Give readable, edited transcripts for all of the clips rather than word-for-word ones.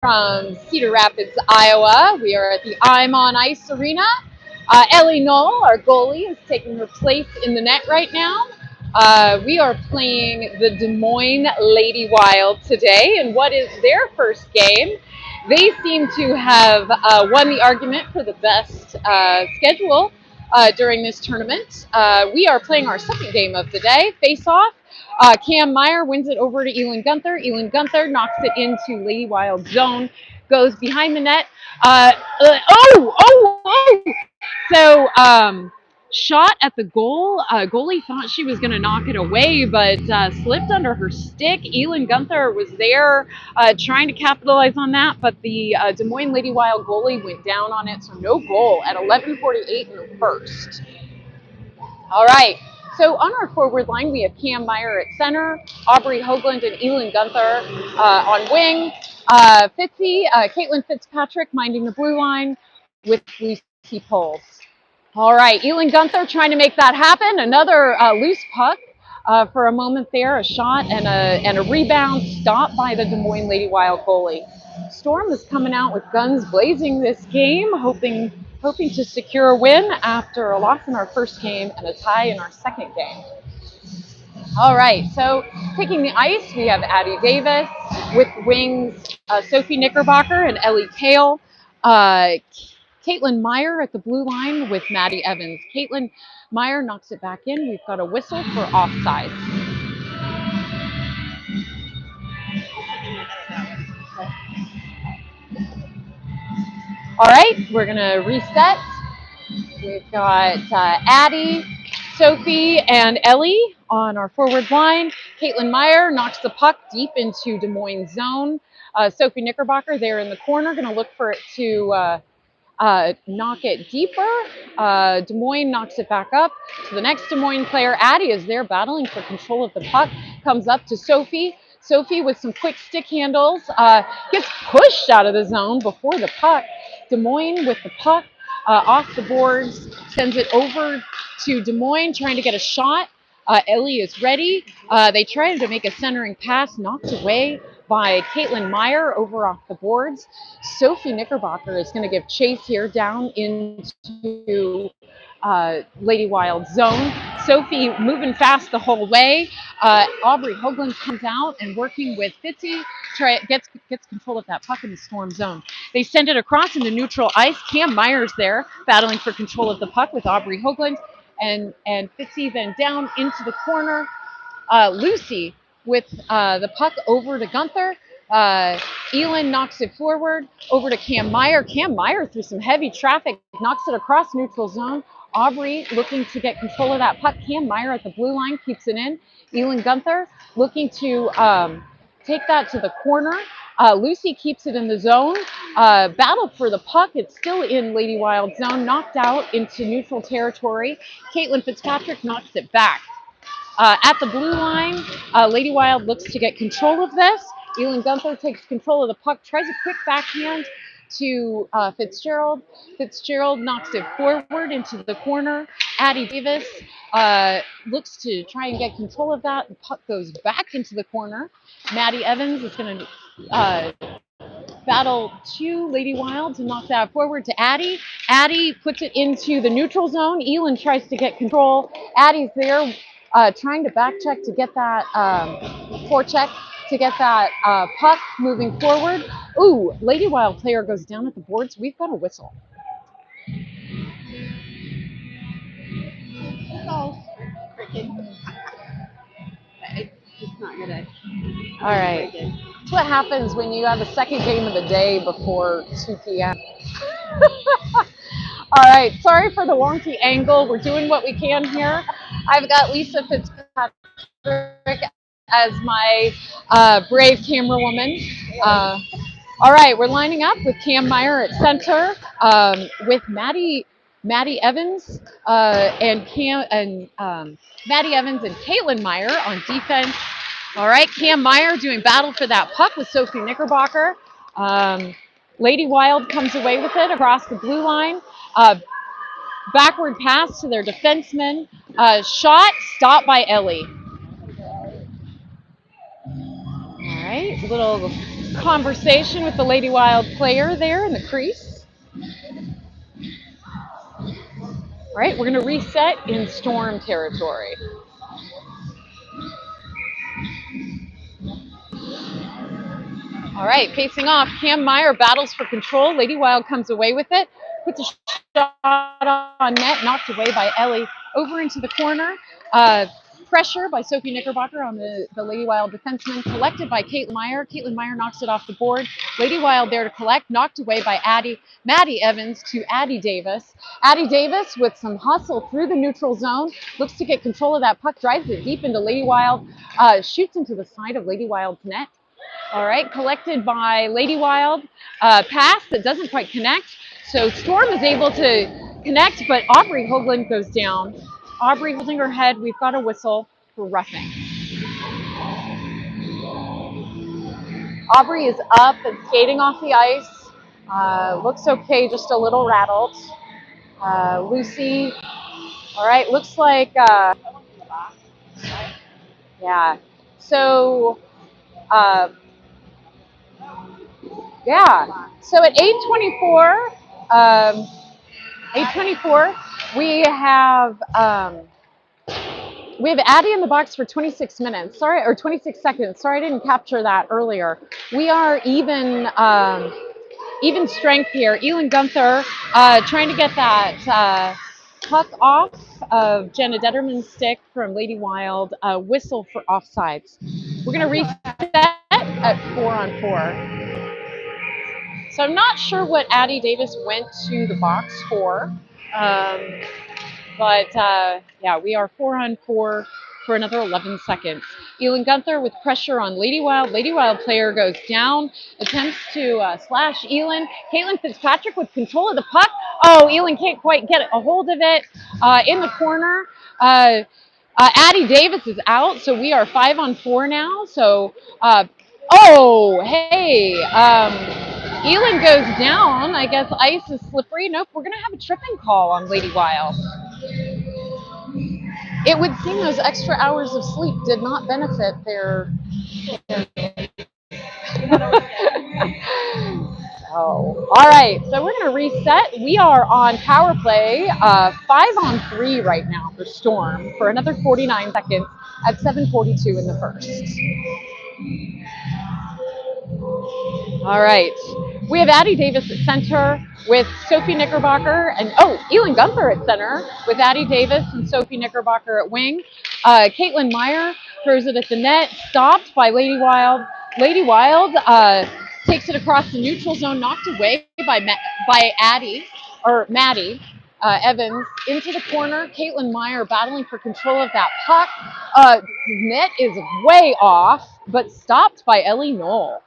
from Cedar Rapids, Iowa. We are at the I'm on Ice Arena. Ellie Knoll, our goalie, is taking her place in the net right now. We are playing the Des Moines Lady Wild today, and what is their first game? They seem to have won the argument for the best schedule during this tournament. We are playing our second game of the day, face-off. Cam Meyer wins it over to Elin Gunther. Elin Gunther knocks it into Lady Wild zone, goes behind the net. Oh! Shot at the goal. Goalie thought she was going to knock it away, but slipped under her stick. Elin Gunther was there trying to capitalize on that, but the Des Moines Lady Wild goalie went down on it, so no goal at 11:48 in the first. All right. So on our forward line, we have Cam Meyer at center, Aubrey Hoagland and Elin Gunther on wing, Caitlin Fitzpatrick minding the blue line with Lucy Poles. All right, Elin Gunther trying to make that happen. Another loose puck for a moment there, a shot and a rebound stopped by the Des Moines Lady Wild goalie. Storm is coming out with guns blazing this game, hoping to secure a win after a loss in our first game and a tie in our second game. All right, so taking the ice, we have Addie Davis with wings, Sophie Knickerbocker and Ellie Kale. Caitlin Meyer at the blue line with Maddie Evans. Caitlin Meyer knocks it back in. We've got a whistle for offside. All right, we're going to reset. We've got Addie, Sophie, and Ellie on our forward line. Caitlin Meyer knocks the puck deep into Des Moines zone. Sophie Knickerbocker there in the corner, going to look for it to knock it deeper. Des Moines knocks it back up to the next Des Moines player. Addie is there battling for control of the puck. Comes up to Sophie. Sophie with some quick stick handles gets pushed out of the zone before the puck. Des Moines with the puck off the boards, sends it over to Des Moines trying to get a shot. Ellie is ready. They tried to make a centering pass, knocked away by Caitlin Meyer over off the boards. Sophie Knickerbocker is going to give chase here down into Lady Wild zone. Sophie moving fast the whole way. Aubrey Hoagland comes out and working with Fitzy, gets control of that puck in the Storm zone. They send it across into neutral ice. Cam Meyer's there battling for control of the puck with Aubrey Hoagland. And Fitzy then down into the corner. Lucy with the puck over to Gunther. Elin knocks it forward over to Cam Meyer. Cam Meyer through some heavy traffic knocks it across neutral zone. Aubrey looking to get control of that puck. Cam Meyer at the blue line keeps it in. Elin Gunther looking to take that to the corner. Lucy keeps it in the zone. Battled for the puck. It's still in Lady Wild zone. Knocked out into neutral territory. Caitlin Fitzpatrick knocks it back. At the blue line, Lady Wild looks to get control of this. Elin Gunther takes control of the puck, tries a quick backhand to Fitzgerald. Fitzgerald knocks it forward into the corner. Addie Davis looks to try and get control of that. The puck goes back into the corner. Maddie Evans is going to battle to Lady Wild to knock that forward to Addie. Addie puts it into the neutral zone. Elin tries to get control. Addie's there trying to back check to get that forecheck to get that puck moving forward. Ooh, Lady Wild player goes down at the boards. We've got a whistle. It's not gonna. All right. That's what happens when you have a second game of the day before 2 p.m. All right. Sorry for the wonky angle. We're doing what we can here. I've got Lisa Fitzpatrick as my brave camera woman. All right, we're lining up with Cam Meyer at center, with Maddie Evans and Maddie Evans and Caitlin Meyer on defense. All right, Cam Meyer doing battle for that puck with Sophie Knickerbocker. Lady Wild comes away with it across the blue line. Backward pass to their defenseman. Shot stopped by Ellie. All right, little conversation with the Lady Wild player there in the crease. All right, we're going to reset in Storm territory. All right, facing off, Cam Meyer battles for control. Lady Wild comes away with it, puts a shot on net, knocked away by Ellie. Over into the corner. Pressure by Sophie Knickerbocker on the Lady Wild defenseman, collected by Caitlin Meyer. Caitlin Meyer knocks it off the board. Lady Wild there to collect, knocked away by Maddie Evans to Addie Davis. Addie Davis with some hustle through the neutral zone, looks to get control of that puck, drives it deep into Lady Wild, shoots into the side of Lady Wild's net. All right, collected by Lady Wild. Pass that doesn't quite connect. So Storm is able to connect, but Aubrey Hoagland goes down. Aubrey holding her head. We've got a whistle for roughing. Aubrey is up and skating off the ice. Looks okay, just a little rattled. Lucy, all right, looks like, yeah. So, yeah. So at 8:24, 8:24, we have Addie in the box for 26 minutes. Sorry, or 26 seconds. Sorry, I didn't capture that earlier. We are even strength here. Elin Gunther trying to get that puck off of Jenna Detterman's stick from Lady Wild. Whistle for offsides. We're going to reset at 4-on-4. So I'm not sure what Addie Davis went to the box for. But yeah, we are 4-on-4 for another 11 seconds. Elin Gunther with pressure on Lady Wild. Lady Wild player goes down, attempts to slash Elin. Caitlin Fitzpatrick with control of the puck. Oh, Elin can't quite get a hold of it in the corner. Addie Davis is out, so we are 5-on-4 now. So, oh, hey. Elin goes down. I guess ice is slippery. Nope, we're going to have a tripping call on Lady Wild. It would seem those extra hours of sleep did not benefit their. Oh, all right. So we're going to reset. We are on power play, 5-on-3 right now for Storm for another 49 seconds at 7:42 in the first. All right. We have Addie Davis at center with Sophie Knickerbocker and, Elin Gunther at center with Addie Davis and Sophie Knickerbocker at wing. Caitlin Meyer throws it at the net, stopped by Lady Wild. Lady Wild takes it across the neutral zone, knocked away by Maddie Evans into the corner. Caitlin Meyer battling for control of that puck. Net is way off, but stopped by Ellie Knoll.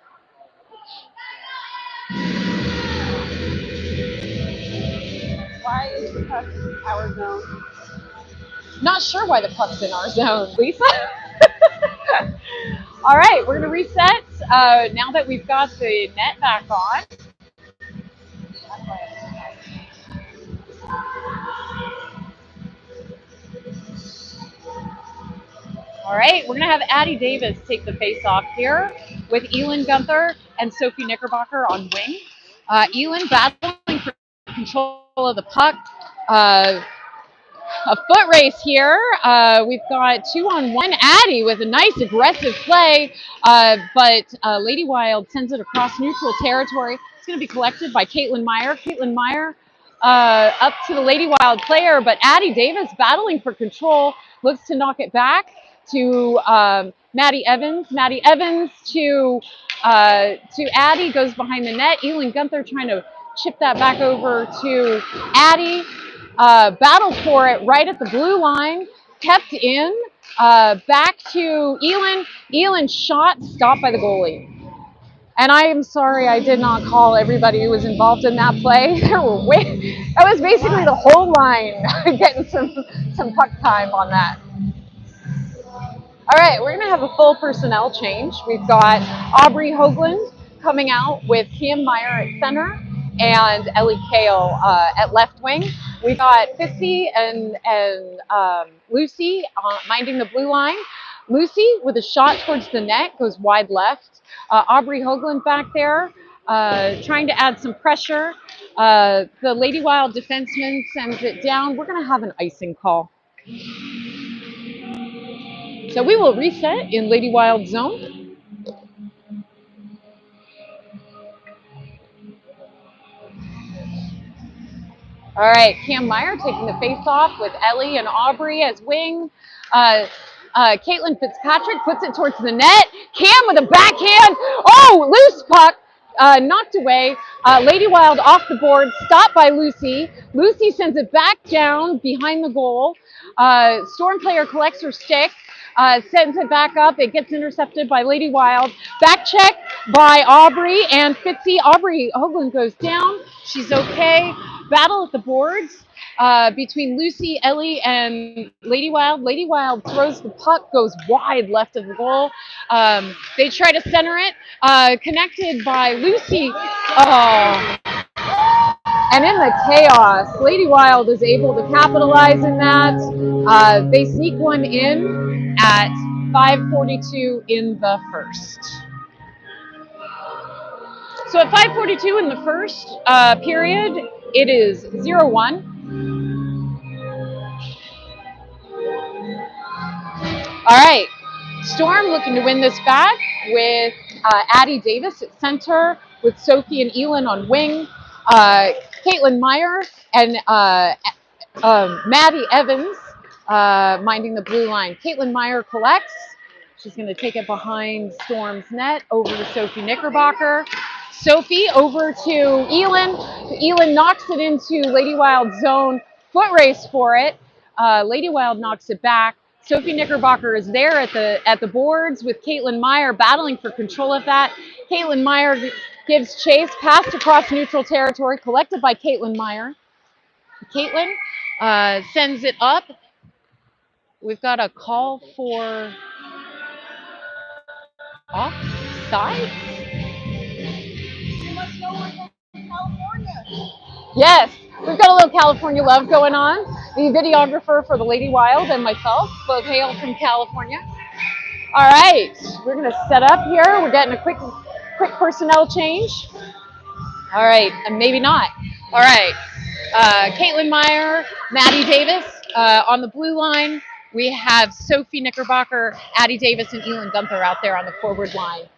Why is the puck our zone? Not sure why the puck's in our zone, Lisa. All right, we're going to reset now that we've got the net back on. All right, we're going to have Addie Davis take the face-off here with Elin Gunther and Sophie Knickerbocker on wing. Elin battling for control of the puck. A foot race here. We've got 2-on-1. Addie with a nice aggressive play, but Lady Wild sends it across neutral territory. It's going to be collected by Caitlin Meyer. Caitlin Meyer up to the Lady Wild player, but Addie Davis battling for control, looks to knock it back to Maddie Evans. Maddie Evans to Addie, goes behind the net. Elin Gunther trying to chip that back over to Addie. Battled for it right at the blue line, kept in, back to Elin. Elin shot, stopped by the goalie. And I am sorry I did not call everybody who was involved in that play. That was basically the whole line getting some puck time on that. All right, we're going to have a full personnel change. We've got Aubrey Hoagland coming out with Cam Meyer at center and Ellie Kale at left wing. We've got Fitzy and Lucy minding the blue line. Lucy with a shot towards the net goes wide left. Aubrey Hoagland back there trying to add some pressure. The Lady Wild defenseman sends it down. We're going to have an icing call. So we will reset in Lady Wild zone. All right, Cam Meyer taking the face-off with Ellie and Aubrey as wing. Caitlin Fitzpatrick puts it towards the net. Cam with a backhand. Oh, loose puck. Knocked away. Lady Wild off the board. Stopped by Lucy. Lucy sends it back down behind the goal. Storm player collects her stick. Sends it back up. It gets intercepted by Lady Wild. Back check by Aubrey and Fitzy. Aubrey Hoagland goes down. She's okay. Battle at the boards between Lucy, Ellie, and Lady Wild. Lady Wild throws the puck, goes wide left of the goal. They try to center it. Connected by Lucy. Oh. And in the chaos, Lady Wild is able to capitalize in that. They sneak one in at 5:42 in the first. So at 5:42 in the first period, it is 0-1. All right, Storm looking to win this back with Addie Davis at center, with Sophie and Elin on wing, Caitlin Meyer and Maddie Evans minding the blue line. Caitlin Meyer collects. She's going to take it behind Storm's net over to Sophie Knickerbocker. Sophie over to Elin. Elin knocks it into Lady Wild's zone. Foot race for it. Lady Wild knocks it back. Sophie Knickerbocker is there at the boards with Caitlin Meyer battling for control of that. Caitlin Meyer gives chase, passed across neutral territory, collected by Caitlin Meyer. Caitlin sends it up. We've got a call for offside. You must know we're from California. Yes, we've got a little California love going on. The videographer for the Lady Wild and myself both hail from California. All right, we're going to set up here. We're getting a quick personnel change. All right, and maybe not. All right, Caitlin Meyer, Maddie Davis on the blue line. We have Sophie Knickerbocker, Addie Davis, and Elin Gunther out there on the forward line.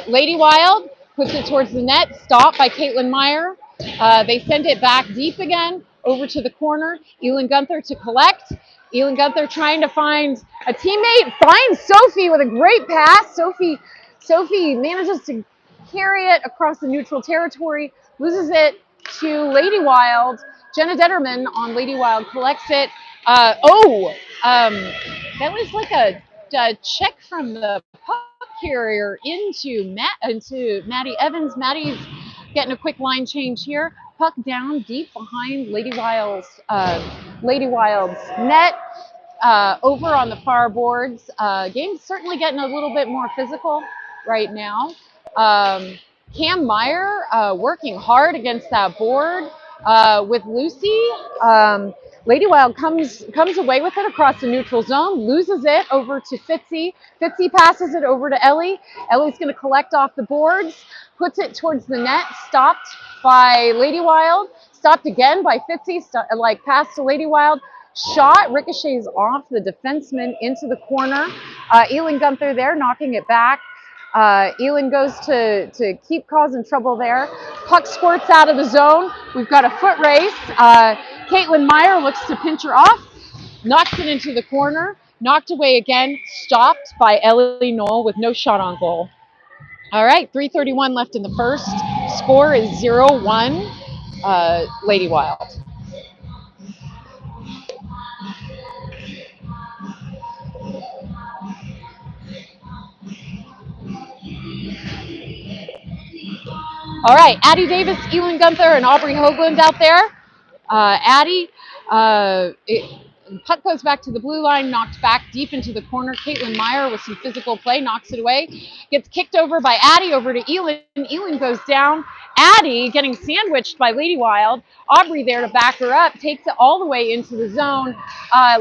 Lady Wild puts it towards the net, stopped by Caitlin Meyer. They send it back deep again, over to the corner. Elin Gunther to collect. Elin Gunther trying to find a teammate, finds Sophie with a great pass. Sophie manages to carry it across the neutral territory, loses it to Lady Wild. Jenna Detterman on Lady Wild collects it. That was like a check from the puck carrier into Maddie Evans. Maddie's getting a quick line change here. Puck down deep behind Lady Wild's net. Over on the far boards. Game's certainly getting a little bit more physical right now. Cam Meyer working hard against that board with Lucy. Lady Wild comes away with it across the neutral zone, loses it over to Fitzy. Fitzy passes it over to Ellie. Ellie's going to collect off the boards, puts it towards the net, stopped by Lady Wild, stopped again by Fitzy, pass to Lady Wild. Shot ricochets off the defenseman into the corner. Elin Gunther there knocking it back. Elin goes to keep causing trouble there. Puck squirts out of the zone. We've got a foot race. Caitlin Meyer looks to pinch her off, knocks it into the corner, knocked away again, stopped by Ellie Knoll with no shot on goal. All right, 3:31 left in the first. Score is 0-1, Lady Wild. All right, Addie Davis, Elin Gunther, and Aubrey Hoagland out there. Addie, puck goes back to the blue line, knocked back deep into the corner. Caitlin Meyer with some physical play, knocks it away. Gets kicked over by Addie over to Elin. Elin goes down. Addie getting sandwiched by Lady Wild. Aubrey there to back her up, takes it all the way into the zone.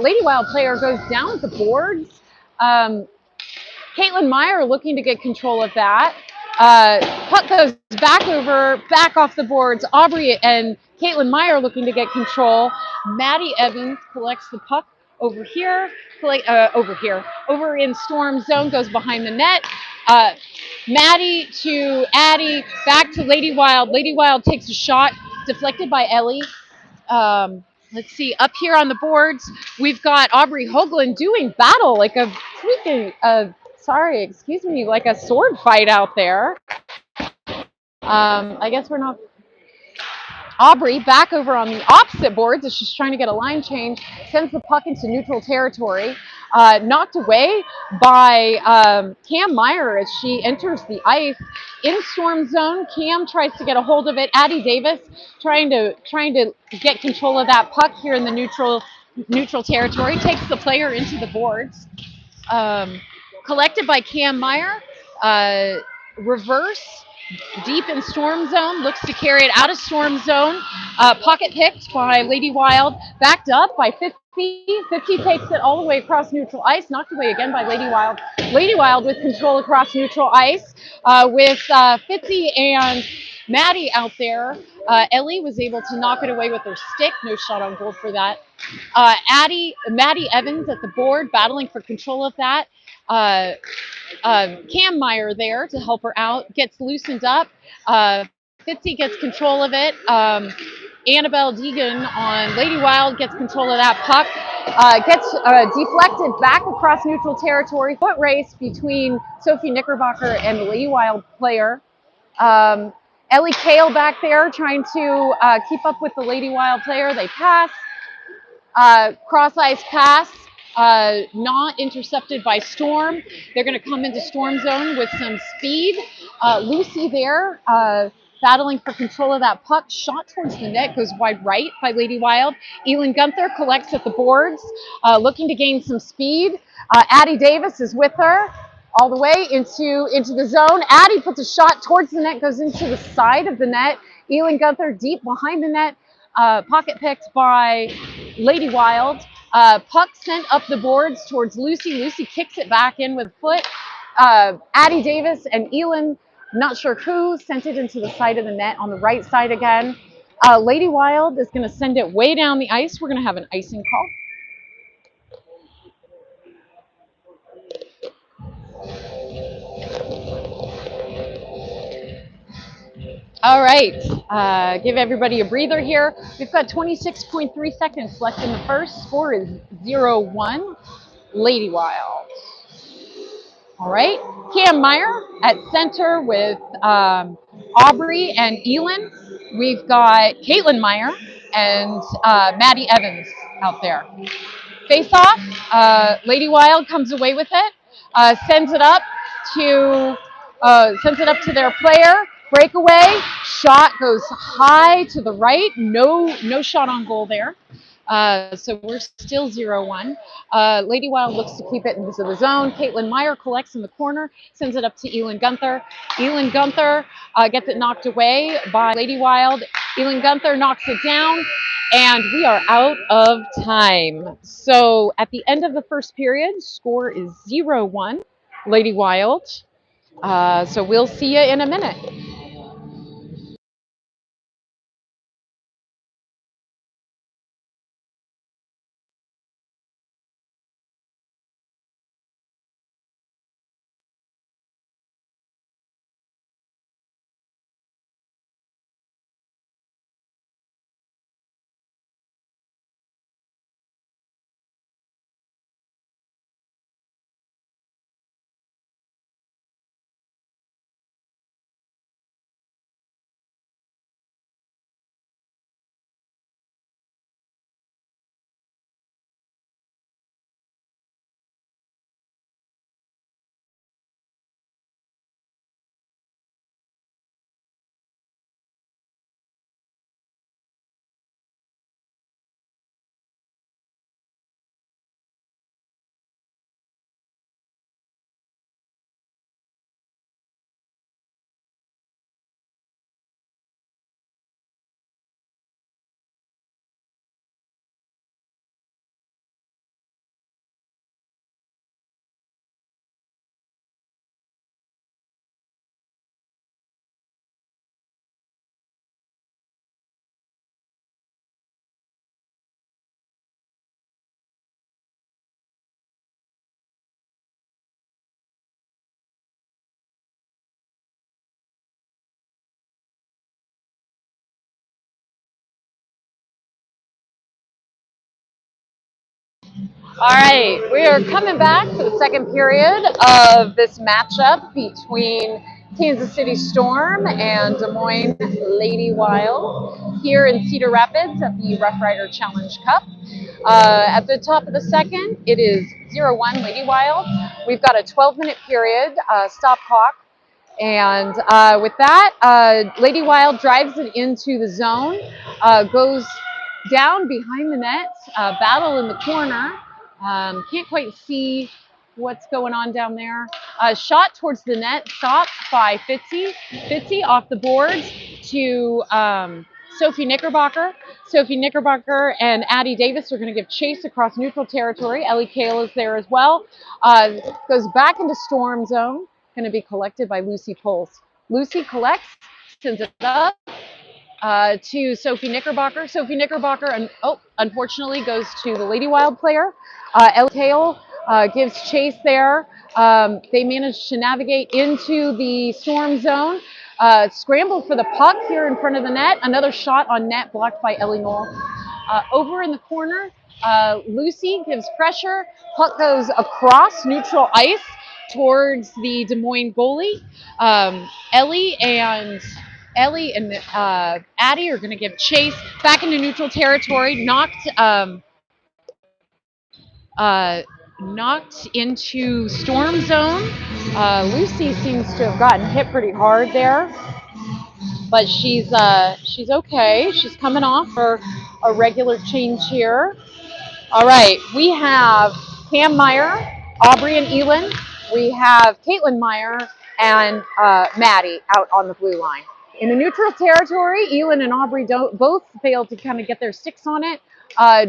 Lady Wild player goes down at the boards. Caitlin Meyer looking to get control of that. Puck goes back off the boards. Aubrey and Caitlin Meyer looking to get control. Maddie Evans collects the puck over here, over in Storm zone, goes behind the net. Maddie to Addie, back to Lady Wild. Lady Wild takes a shot, deflected by Ellie. Let's see, up here on the boards, we've got Aubrey Hoagland doing battle like a like a sword fight out there. I guess we're not. Aubrey back over on the opposite boards as she's trying to get a line change, sends the puck into neutral territory, knocked away by Cam Meyer as she enters the ice in Storm zone. Cam tries to get a hold of it. Addie Davis trying to get control of that puck here in the neutral territory, takes the player into the boards. Collected by Cam Meyer, reverse deep in Storm zone, looks to carry it out of Storm zone. Pocket picked by Lady Wild, backed up by 50. 50 takes it all the way across neutral ice, knocked away again by Lady Wild. Lady Wild with control across neutral ice with 50 and Maddie out there. Ellie was able to knock it away with her stick. No shot on goal for that. Maddie Evans at the board, battling for control of that. Cam Meyer there to help her out, gets loosened up. Fitzy gets control of it. Annabelle Deegan on Lady Wild gets control of that puck. Gets deflected back across neutral territory. Foot race between Sophie Knickerbocker and the Lady Wild player. Ellie Kale back there trying to keep up with the Lady Wild player. They pass. Cross ice pass, not intercepted by Storm. They're going to come into Storm zone with some speed. Lucy there, battling for control of that puck. Shot towards the net, goes wide right by Lady Wild. Elin Gunther collects at the boards, looking to gain some speed. Addie Davis is with her all the way into the zone. Addie puts a shot towards the net, goes into the side of the net. Elin Gunther deep behind the net. Pocket picked by Lady Wild. Puck sent up the boards towards Lucy. Lucy kicks it back in with a foot. Addie Davis and Elin, not sure who, sent it into the side of the net on the right side again. Lady Wild is going to send it way down the ice. We're going to have an icing call. All right, give everybody a breather here. We've got 26.3 seconds left in the first. Score is 0-1, Lady Wild. All right, Cam Meyer at center with Aubrey and Elin. We've got Caitlin Meyer and Maddie Evans out there. Face off, Lady Wild comes away with it, sends it up to their player. Breakaway shot goes high to the right. No shot on goal there. So we're still 0-1. Lady Wild looks to keep it into the zone. Caitlin Meyer collects in the corner, sends it up to Elin Gunther. Elin Gunther gets it knocked away by Lady Wild. Elin Gunther knocks it down, and we are out of time. So at the end of the first period, score is 0-1, Lady Wild. So we'll see you in a minute. All right, we are coming back for the second period of this matchup between Kansas City Storm and Des Moines Lady Wild here in Cedar Rapids at the Rough Rider Challenge Cup. At the top of the second, it is 0-1 Lady Wild. We've got a 12-minute period, stop clock. And with that, Lady Wild drives it into the zone, goes down behind the net, battle in the corner. Can't quite see what's going on down there. Shot towards the net, stopped by Fitzy. Fitzy off the boards to Sophie Knickerbocker. Sophie Knickerbocker and Addie Davis are going to give chase across neutral territory. Ellie Kale is there as well. Goes back into storm zone. Going to be collected by Lucy Poles. Lucy collects, sends it up to Sophie Knickerbocker. Sophie Knickerbocker, unfortunately, goes to the Lady Wild player. Ellie Kale gives chase there. They manage to navigate into the storm zone. Scramble for the puck here in front of the net. Another shot on net blocked by Ellie Knoll. Over in the corner, Lucy gives pressure. Puck goes across neutral ice towards the Des Moines goalie. Ellie and Addie are going to give chase back into neutral territory. Knocked into storm zone. Lucy seems to have gotten hit pretty hard there, but she's okay. She's coming off for a regular change here. All right, we have Cam Meyer, Aubrey and Elin. We have Caitlin Meyer and Maddie out on the blue line. In the neutral territory, Elin and Aubrey both failed to kind of get their sticks on it.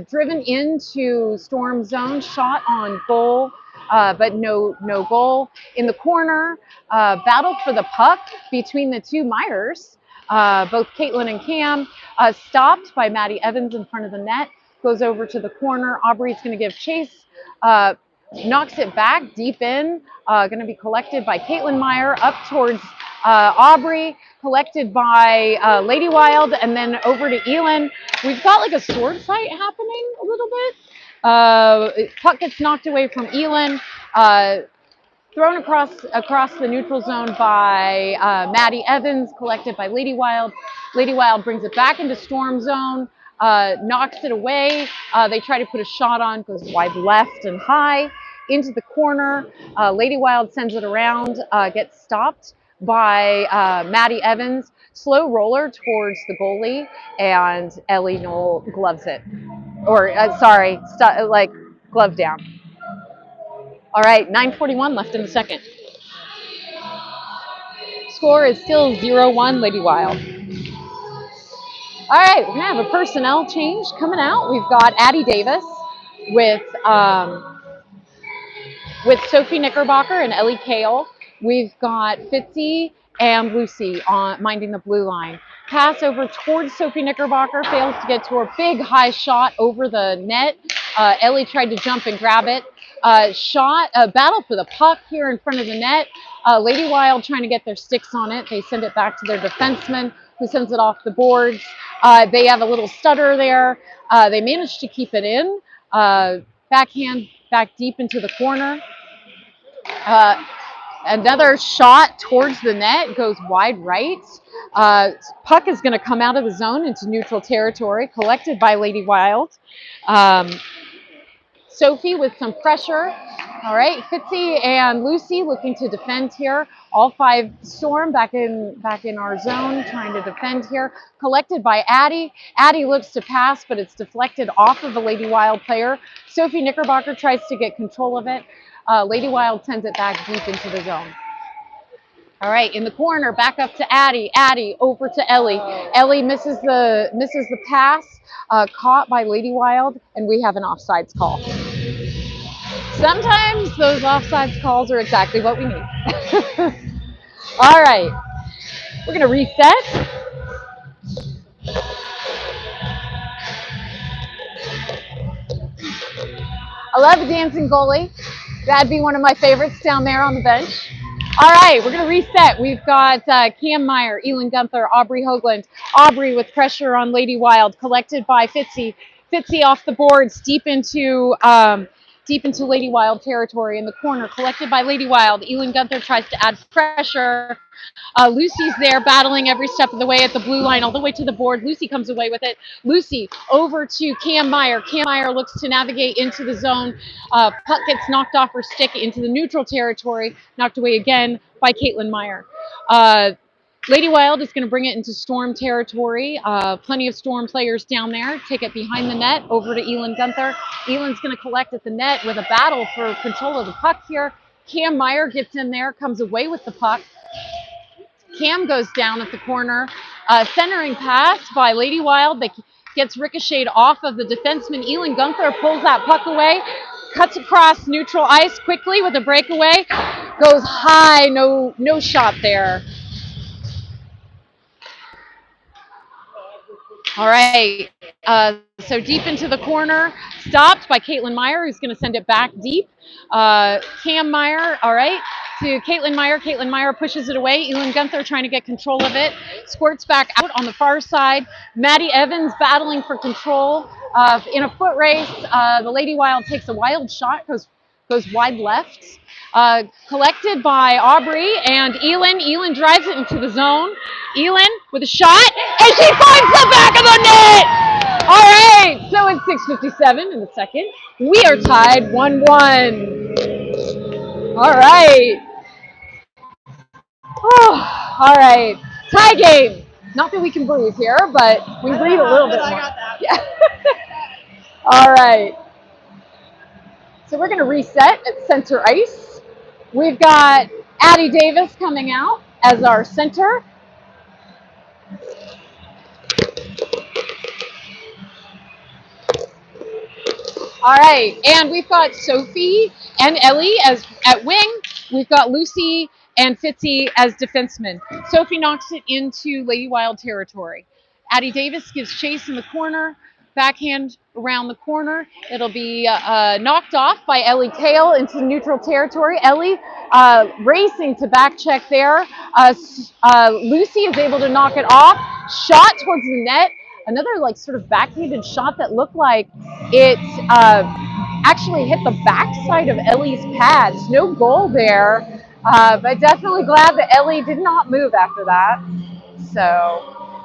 Driven into storm zone, shot on goal, but no goal. In the corner, battled for the puck between the two Meyers, both Caitlin and Cam, stopped by Maddie Evans in front of the net. Goes over to the corner. Aubrey's going to give chase, knocks it back deep in, going to be collected by Caitlin Meyer up towards Aubrey, collected by Lady Wild, and then over to Elin. We've got like a sword fight happening a little bit. Puck gets knocked away from Elin, thrown across the neutral zone by Maddie Evans, collected by Lady Wild. Lady Wild brings it back into storm zone. Knocks it away. They try to put a shot on, goes wide left and high into the corner. Lady Wild sends it around, gets stopped by Maddie Evans. Slow roller towards the goalie, and Ellie Knoll gloves it. Glove down. All right, 9:41 left in the second. Score is still 0-1 Lady Wild. All right, we're gonna have a personnel change coming out. We've got Addie Davis with Sophie Knickerbocker and Ellie Kale. We've got Fitzy and Lucy minding the blue line. Pass over towards Sophie Knickerbocker, fails to get to her. Big high shot over the net. Ellie tried to jump and grab it. Battle for the puck here in front of the net. Lady Wild trying to get their sticks on it. They send it back to their defenseman, who sends it off the boards. They have a little stutter there. They managed to keep it in. Backhand back deep into the corner. Another shot towards the net, goes wide right. Puck is going to come out of the zone into neutral territory, collected by Lady Wild. Sophie with some pressure. All right, Fitzy and Lucy looking to defend here. All five Storm back in our zone, trying to defend here. Collected by Addie. Addie looks to pass, but it's deflected off of a Lady Wild player. Sophie Knickerbocker tries to get control of it. Lady Wild sends it back deep into the zone. All right, in the corner, back up to Addie. Addie over to Ellie. Ellie misses the pass, caught by Lady Wild, and we have an offsides call. Sometimes those offsides calls are exactly what we need. All right, we're gonna reset. I love a dancing goalie. That'd be one of my favorites down there on the bench. All right, we're going to reset. We've got Cam Meyer, Elin Gunther, Aubrey Hoagland. Aubrey with pressure on Lady Wild, collected by Fitzy. Fitzy off the boards, deep into deep into Lady Wild territory in the corner, collected by Lady Wild. Elin Gunther tries to add pressure. Lucy's there battling every step of the way at the blue line, all the way to the board. Lucy comes away with it. Lucy over to Cam Meyer. Cam Meyer looks to navigate into the zone. Puck gets knocked off her stick into the neutral territory, knocked away again by Caitlin Meyer. Lady Wild is going to bring it into Storm territory. Plenty of Storm players down there. Take it behind the net over to Elin Gunther. Elin's going to collect at the net with a battle for control of the puck here. Cam Meyer gets in there, comes away with the puck. Cam goes down at the corner. Centering pass by Lady Wild that gets ricocheted off of the defenseman. Elin Gunther pulls that puck away, cuts across neutral ice quickly with a breakaway. Goes high, no shot there. All right, so deep into the corner, stopped by Caitlin Meyer, who's going to send it back deep. Cam Meyer, all right, to Caitlin Meyer. Caitlin Meyer pushes it away. Elin Gunther trying to get control of it. Squirts back out on the far side. Maddie Evans battling for control. In a foot race, the Lady Wild takes a wild shot, goes wide left. Collected by Aubrey and Elin. Elin drives it into the zone. Elin with a shot, and she finds the back of the net! All right, so it's 6:57 in the second. We are tied 1-1. All right. Oh, all right, tie game. Not that we can breathe here, but we can breathe a little bit more. I got that. Yeah. All right. So we're going to reset at center ice. We've got Addie Davis coming out as our center. All right, and we've got Sophie and Ellie as at wing. We've got Lucy and Fitzy as defensemen. Sophie knocks it into Lady Wild territory. Addie Davis gives chase in the corner, backhand around the corner. It'll be knocked off by Ellie Kale into neutral territory. Ellie racing to back check there. Lucy is able to knock it off. Shot towards the net. Another like sort of backhanded shot that looked like it actually hit the backside of Ellie's pads. No goal there, but definitely glad that Ellie did not move after that. So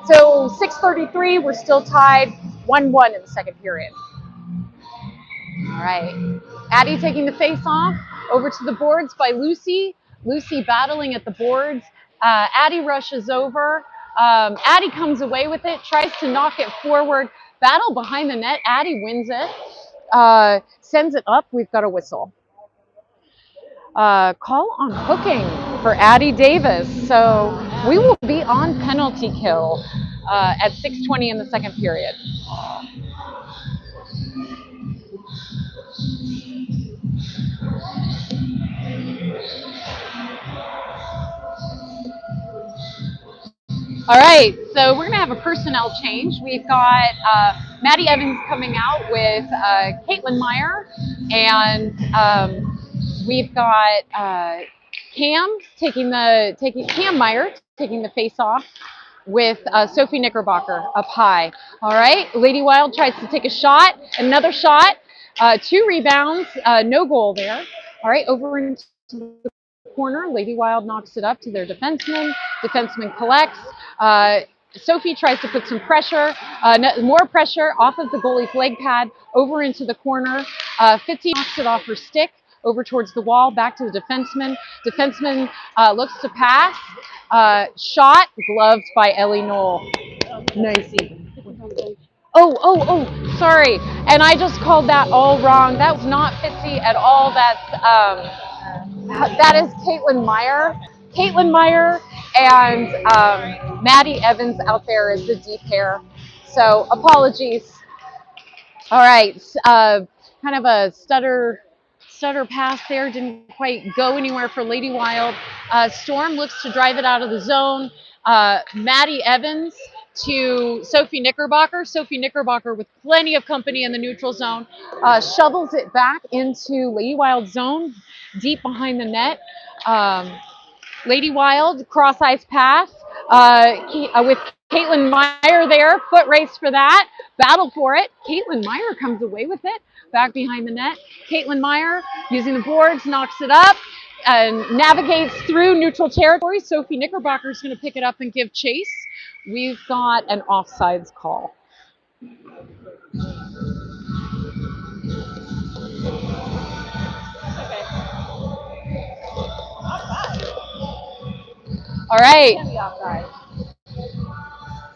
6:33, we're still tied 1-1 in the second period. All right, Addie taking the face off over to the boards by Lucy. Lucy battling at the boards. Addie rushes over. Addie comes away with it, tries to knock it forward. Battle behind the net. Addie wins it. Sends it up. We've got a whistle. Call on hooking for Addie Davis. So we will be on penalty kill at 6:20 in the second period. All right, so we're going to have a personnel change. We've got Maddie Evans coming out with Caitlin Meyer, and we've got Cam Meyer taking the face off with Sophie Knickerbocker up high. All right, Lady Wild tries to take a shot, another shot, 2 rebounds, no goal there. All right, over into the corner, Lady Wild knocks it up to their defenseman. Defenseman collects. Sophie tries to put some pressure, more pressure off of the goalie's leg pad over into the corner. Fitzy knocks it off her stick over towards the wall, back to the defenseman. Defenseman looks to pass. Shot, gloved by Ellie Knoll. Nicey. Oh, sorry. And I just called that all wrong. That was not Fitzy at all. That is Caitlin Meyer. Caitlin Meyer and Maddie Evans out there as the D pair. So apologies. All right, kind of a stutter pass there. Didn't quite go anywhere for Lady Wild. Storm looks to drive it out of the zone. Maddie Evans to Sophie Knickerbocker. Sophie Knickerbocker with plenty of company in the neutral zone. Shovels it back into Lady Wild's zone, deep behind the net. Lady Wild, cross ice pass with Caitlin Meyer there, foot race for that. Battle for it. Caitlin Meyer comes away with it. Back behind the net. Caitlin Meyer using the boards, knocks it up, and navigates through neutral territory. Sophie Knickerbocker is going to pick it up and give chase. We've got an offsides call. Okay. Offside. All right. Can be offside.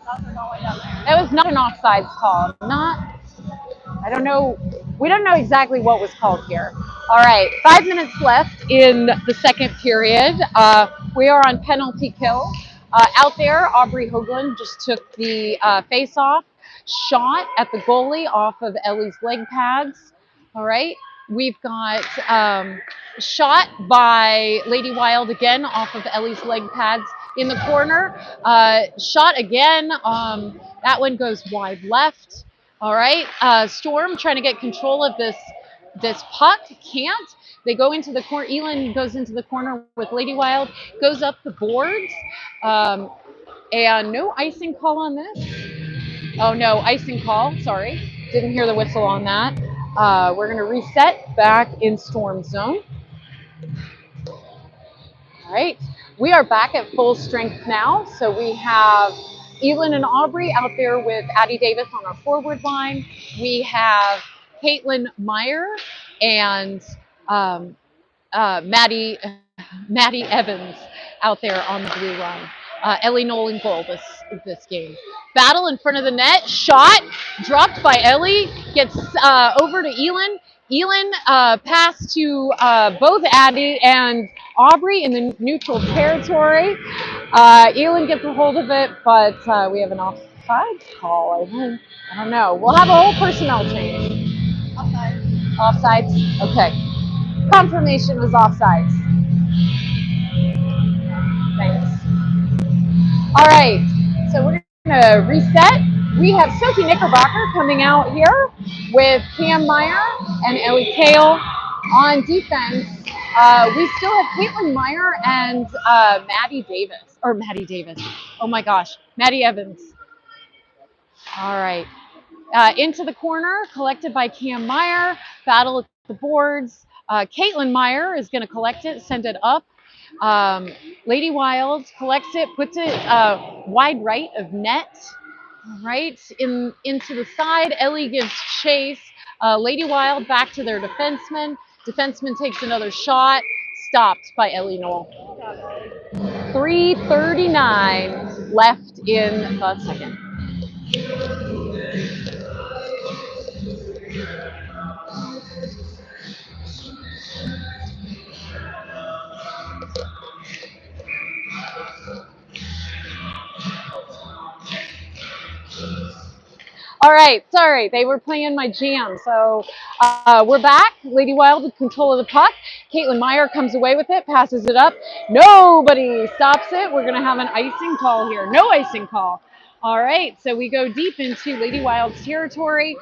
Nothing going down there. That was not an offsides call. I don't know. We don't know exactly what was called here. All right, 5 minutes left in the second period. We are on penalty kill. Out there, Aubrey Hoagland just took the face-off shot at the goalie off of Ellie's leg pads. All right, we've got shot by Lady Wild again off of Ellie's leg pads in the corner. Shot again. That one goes wide left. All right, Storm trying to get control of this puck, can't. They go into the corner. Elin goes into the corner with Lady Wild, goes up the boards, and no icing call on this. Oh no, icing call. Sorry, didn't hear the whistle on that. We're gonna reset back in Storm zone. All right, we are back at full strength now. So we have Elin and Aubrey out there with Addie Davis on our forward line. We have Caitlin Meyer and Maddie Evans out there on the blue line. Ellie Nolan goal this game. Battle in front of the net, shot, dropped by Ellie, gets over to Elin. Elin passed to both Addie and Aubrey in the neutral territory. Elin gets a hold of it, but we have an offside call, I think. I don't know. We'll have a whole personnel change. Offside. Offsides? Okay. Confirmation was offsides. Thanks. All right, so we're going to reset. We have Sophie Knickerbocker coming out here with Cam Meyer and Ellie Kale on defense. We still have Caitlin Meyer and Maddie Davis. Oh my gosh, Maddie Evans. All right. Into the corner, collected by Cam Meyer. Battle at the boards. Caitlin Meyer is going to collect it, send it up. Lady Wild collects it, puts it wide right of net. Right into the side. Ellie gives chase. Lady Wild back to their defenseman. Defenseman takes another shot. Stopped by Ellie Knoll. 3:39 left in the second. All right, sorry, they were playing my jam. So we're back. Lady Wild with control of the puck. Caitlin Meyer comes away with it, passes it up. Nobody stops it. We're going to have an icing call here. No icing call. All right, so we go deep into Lady Wild's territory.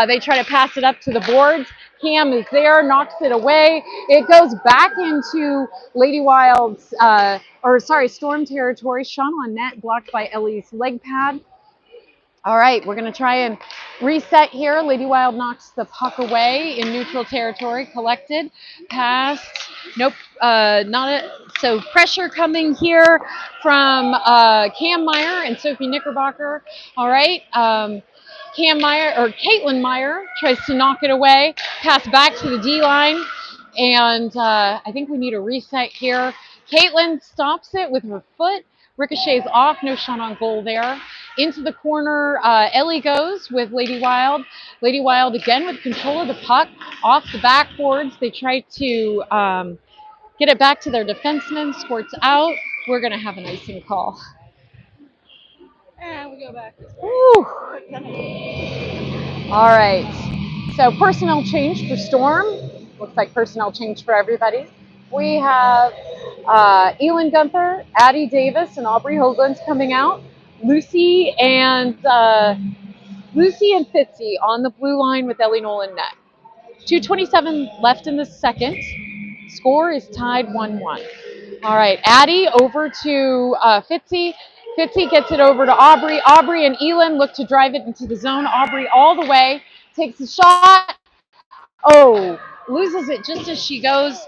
They try to pass it up to the boards. Cam is there, knocks it away. It goes back into Lady Wild's, Storm territory. Shot on net, blocked by Ellie's leg pad. All right, we're going to try and reset here. Lady Wild knocks the puck away in neutral territory, collected, passed. Nope, not it. So pressure coming here from Cam Meyer and Sophie Knickerbocker. All right, Caitlin Meyer tries to knock it away, pass back to the D line, and I think we need a reset here. Caitlin stops it with her foot. Ricochets off, no shot on goal there. Into the corner, Ellie goes with Lady Wild. Lady Wild again with control of the puck off the backboards. They try to get it back to their defenseman, squirts out. We're going to have an icing call. And we go back. Woo. All right, so personnel change for Storm. Looks like personnel change for everybody. We have Elin Gunther, Addie Davis, and Aubrey Hoagland coming out. Lucy and Fitzy on the blue line with Ellie Nolan net. 2:27 left in the second. Score is tied 1-1. All right, Addie over to Fitzy. Fitzy gets it over to Aubrey. Aubrey and Elin look to drive it into the zone. Aubrey all the way, takes a shot. Oh, loses it just as she goes.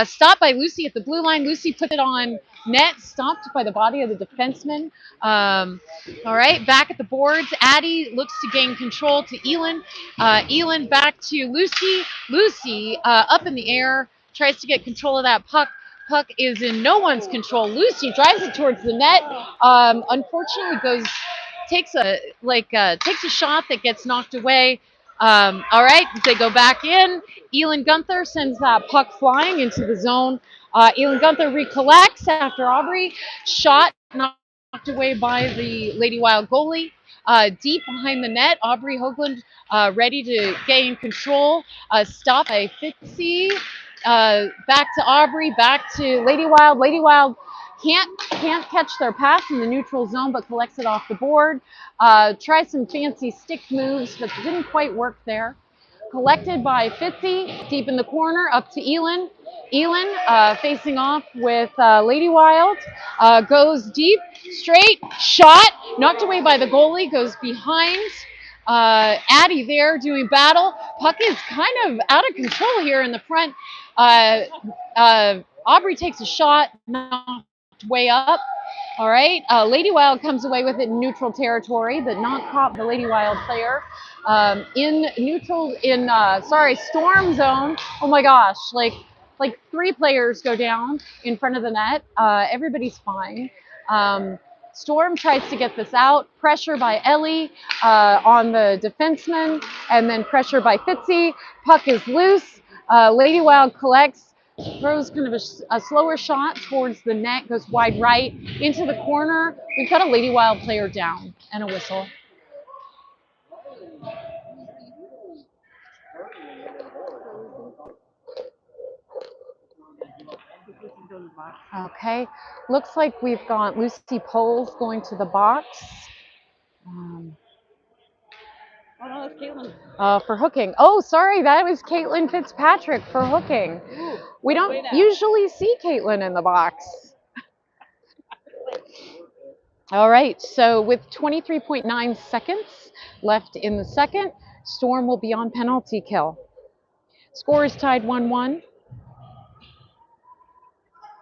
Stopped by Lucy at the blue line. Lucy puts it on net, stopped by the body of the defenseman. All right, back at the boards. Addie looks to gain control to Elin. Elin back to Lucy. Lucy up in the air, tries to get control of that puck. Puck is in no one's control. Lucy drives it towards the net. Unfortunately, takes a shot that gets knocked away. All right, they go back in. Elin Gunther sends that puck flying into the zone. Elin Gunther recollects after Aubrey. Shot knocked away by the Lady Wild goalie. Deep behind the net, Aubrey Hoagland ready to gain control. Stop by Fitzy. Back to Aubrey, back to Lady Wild. Lady Wild can't catch their pass in the neutral zone, but collects it off the board. Tries some fancy stick moves, but didn't quite work there. Collected by Fitzy, deep in the corner, up to Elin. Elin facing off with Lady Wild, goes deep, straight, shot, knocked away by the goalie, goes behind. Addie there doing battle. Puck is kind of out of control here in the front. Aubrey takes a shot, knocked way up. All right, Lady Wild comes away with it in neutral territory, but not caught the Lady Wild player. Storm zone. Oh my gosh, like 3 players go down in front of the net. Everybody's fine. Storm tries to get this out. Pressure by Ellie on the defenseman, and then pressure by Fitzy. Puck is loose. Lady Wild collects, throws kind of a slower shot towards the net, goes wide right into the corner. We've got a Lady Wild player down and a whistle. Okay, looks like we've got Lucy Poles going to the box. Oh no, that's Caitlin. For hooking. Oh, sorry, that was Caitlin Fitzpatrick for hooking. Ooh, We don't usually see Caitlin in the box. All right, so with 23.9 seconds left in the second, Storm will be on penalty kill. Score is tied 1-1,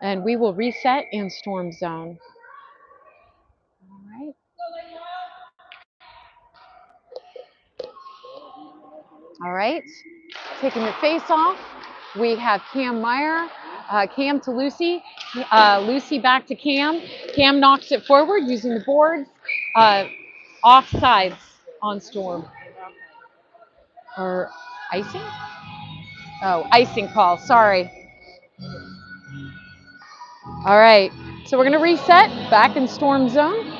and we will reset in Storm zone. All right. All right, taking the face off, we have Cam Meyer. Cam to Lucy. Lucy back to Cam. Cam knocks it forward using the boards. Offsides on Storm. Or icing? Oh, icing call. Sorry. All right, so we're going to reset back in Storm zone.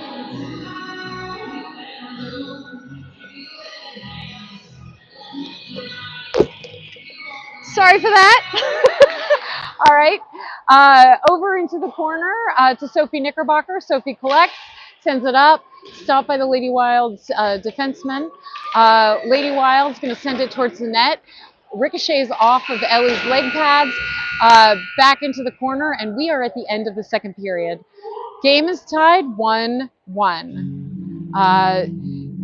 Sorry for that. All right, over into the corner to Sophie Knickerbocker. Sophie collects, sends it up, stopped by the Lady Wild's defenseman. Lady Wild's going to send it towards the net. Ricochets off of Ellie's leg pads, back into the corner, and we are at the end of the second period. Game is tied 1-1.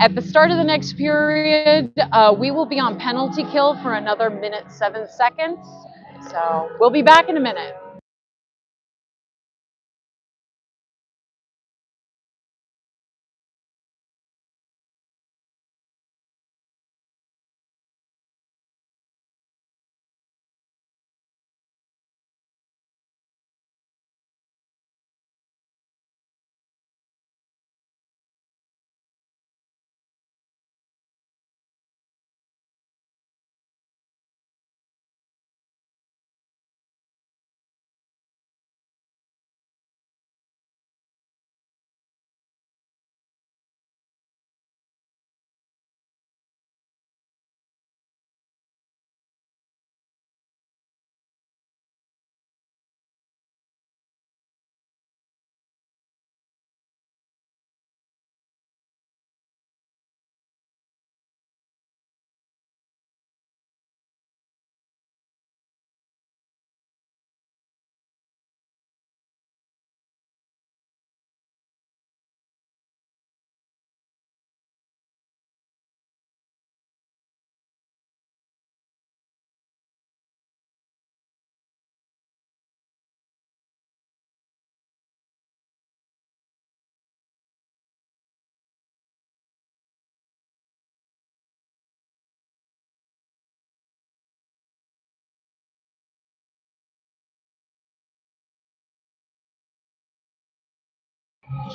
At the start of the next period, we will be on penalty kill for another minute 7 seconds. So we'll be back in a minute.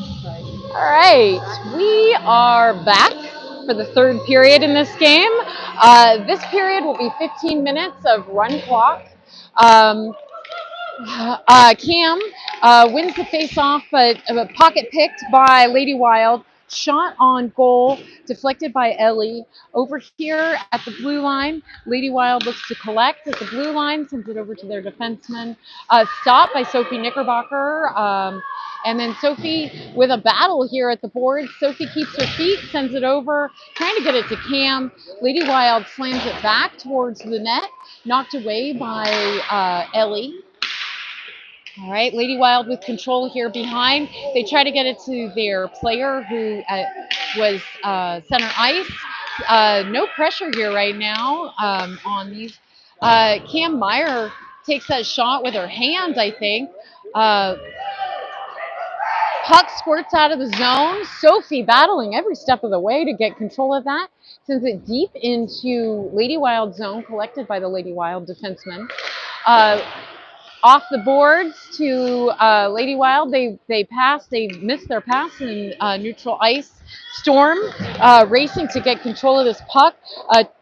All right, we are back for the third period in this game. This period will be 15 minutes of run clock. Um, Cam wins the face-off, but pocket picked by Lady Wild. Shot on goal, deflected by Ellie. Over here at the blue line, Lady Wild looks to collect at the blue line, sends it over to their defenseman. Stopped by Sophie Knickerbocker. And then Sophie with a battle here at the board. Sophie keeps her feet, sends it over, trying to get it to Cam. Lady Wild slams it back towards the net, knocked away by Ellie. All right, Lady Wild with control here behind. They try to get it to their player who was center ice. No pressure here right now on these. Cam Meyer takes that shot with her hand, I think. Puck squirts out of the zone. Sophie battling every step of the way to get control of that. Sends it deep into Lady Wild zone, collected by the Lady Wild defenseman. Off the boards to Lady Wild. They missed their pass in neutral ice. Storm racing to get control of this puck.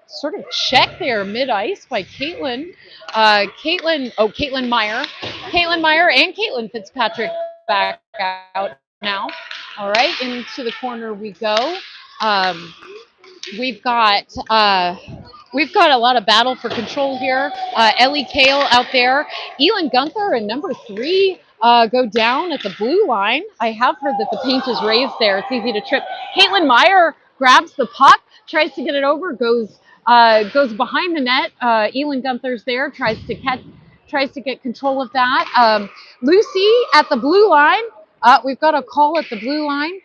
Sort of check there mid-ice by Caitlin. Caitlin Meyer. Caitlin Meyer and Caitlin Fitzpatrick back out now. All right, into the corner we go. We've got a lot of battle for control here. Ellie Kale out there. Elin Gunther and number 3 go down at the blue line. I have heard that the paint is raised there. It's easy to trip. Caitlin Meyer grabs the puck, tries to get it over, goes behind the net. Elin Gunther's there, tries to get control of that. Lucy at the blue line. We've got a call at the blue line.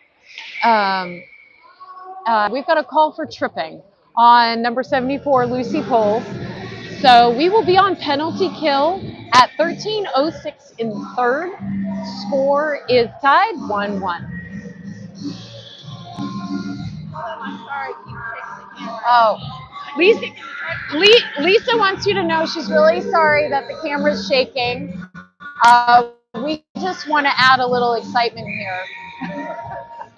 We've got a call for tripping on number 74, Lucy Poles. So we will be on penalty kill at 13:06 in the third. Score is tied 1-1. I'm sorry, keep shaking the camera. Oh, Lisa wants you to know she's really sorry that the camera's shaking. We just want to add a little excitement here.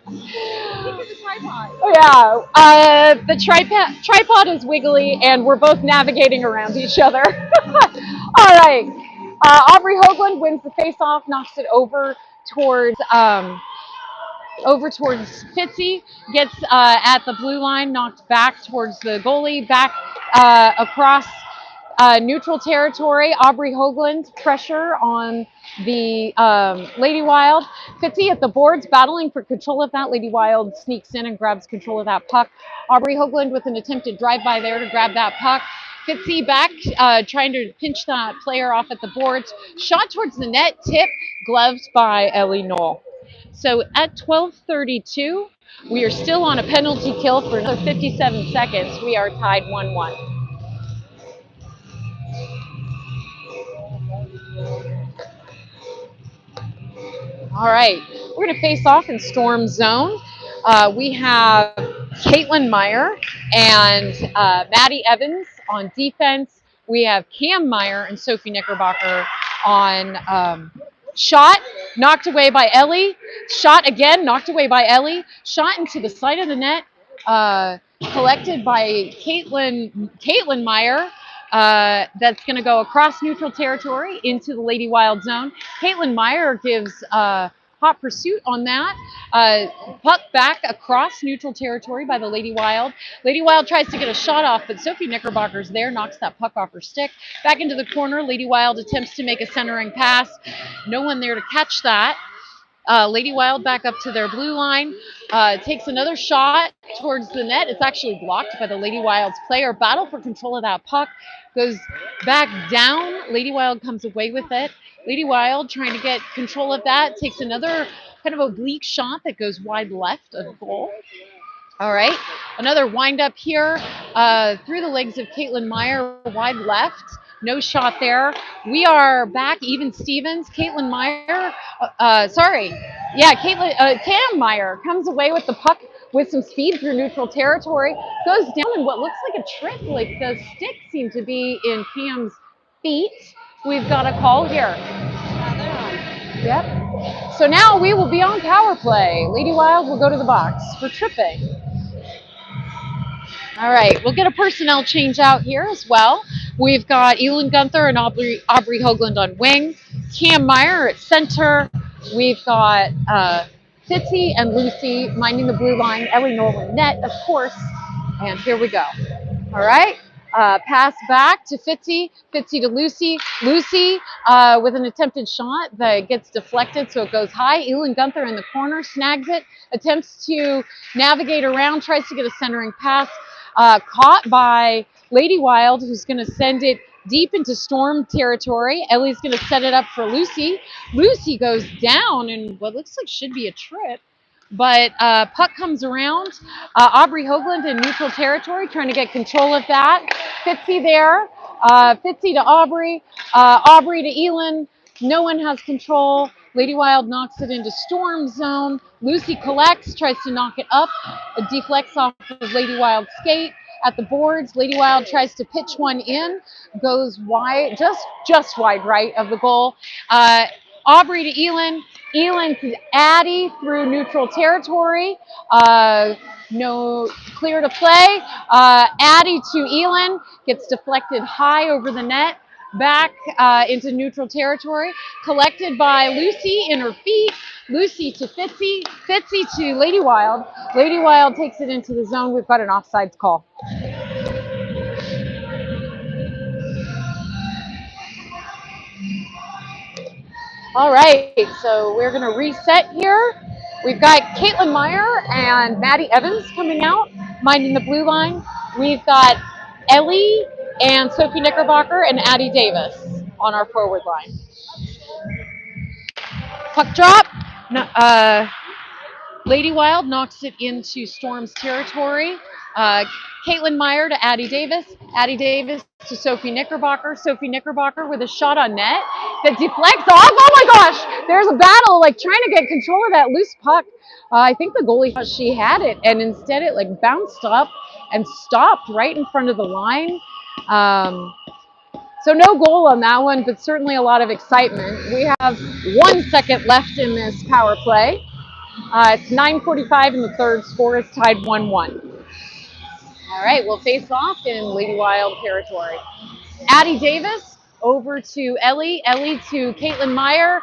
Look at the tripod. Yeah, the tripod is wiggly, and we're both navigating around each other. All right, Aubrey Hoagland wins the face-off, knocks it over towards Fitzy, gets at the blue line, knocked back towards the goalie, back across neutral territory. Aubrey Hoagland pressure on the Lady Wild. Fitzy at the boards, battling for control of that. Lady Wild sneaks in and grabs control of that puck. Aubrey Hoagland with an attempted drive-by there to grab that puck. Fitzy back, trying to pinch that player off at the boards. Shot towards the net, tip, gloved by Ellie Knoll. So at 12:32, we are still on a penalty kill for another 57 seconds. We are tied 1-1. All right, we're going to face off in Storm Zone. We have Caitlin Meyer and Maddie Evans on defense. We have Cam Meyer and Sophie Knickerbocker on shot, knocked away by Ellie. Shot again, knocked away by Ellie. Shot into the side of the net, collected by Caitlin Meyer. That's going to go across neutral territory into the Lady Wild zone. Caitlin Meyer gives hot pursuit on that. Puck back across neutral territory by the Lady Wild. Lady Wild tries to get a shot off, but Sophie Knickerbocker's there, knocks that puck off her stick. Back into the corner, Lady Wild attempts to make a centering pass. No one there to catch that. Lady Wild back up to their blue line, takes another shot towards the net. It's actually blocked by the Lady Wild's player. Battle for control of that puck, goes back down. Lady Wild comes away with it. Lady Wild trying to get control of that, takes another kind of oblique shot that goes wide left of goal. All right, another wind up here through the legs of Caitlin Meyer, wide left. No shot there. We are back even Stevens. Caitlin Meyer, Cam Meyer comes away with the puck with some speed through neutral territory. Goes down in what looks like a trip, like the stick seemed to be in Cam's feet. We've got a call here. Yep. So now we will be on power play. Lady Wild will go to the box for tripping. All right, we'll get a personnel change out here as well. We've got Elin Gunther and Aubrey Hoagland on wing, Cam Meyer at center. We've got Fitzy and Lucy minding the blue line, Ellie Nolan net, of course. And here we go. All right. Pass back to Fitzy. Fitzy to Lucy. Lucy with an attempted shot that gets deflected, so it goes high. Elin Gunther in the corner snags it, attempts to navigate around, tries to get a centering pass. Caught by Lady Wild, who's going to send it deep into Storm territory. Ellie's going to set it up for Lucy. Lucy goes down in what looks like should be a trip. But puck comes around. Aubrey Hoagland in neutral territory, trying to get control of that. Fitzy there. Fitzy to Aubrey. Aubrey to Elin. No one has control. Lady Wild knocks it into Storm zone. Lucy collects, tries to knock it up. It deflects off of Lady Wild's skate. At the boards, Lady Wild tries to pitch one in. Goes wide, just wide right of the goal. Aubrey to Elin. Elin to Addie through neutral territory. No clear to play. Addie to Elin gets deflected high over the net, back into neutral territory. Collected by Lucy in her feet. Lucy to Fitzy. Fitzy to Lady Wild. Lady Wild takes it into the zone. We've got an offsides call. All right, so we're going to reset here. We've got Caitlin Meyer and Maddie Evans coming out, minding the blue line. We've got Ellie and Sophie Knickerbocker and Addie Davis on our forward line. Puck drop. Lady Wild knocks it into Storm's territory. Caitlin Meyer to Addie Davis. Addie Davis to Sophie Knickerbocker. Sophie Knickerbocker with a shot on net that deflects off. Oh my gosh! There's a battle, like trying to get control of that loose puck. I think the goalie thought she had it, and instead it like bounced up and stopped right in front of the line. So no goal on that one, but certainly a lot of excitement. We have 1 second left in this power play. It's 9:45 in the third. Score is tied 1-1. All right, we'll face off in Lady Wild territory. Addie Davis over to Ellie. Ellie to Caitlin Meyer.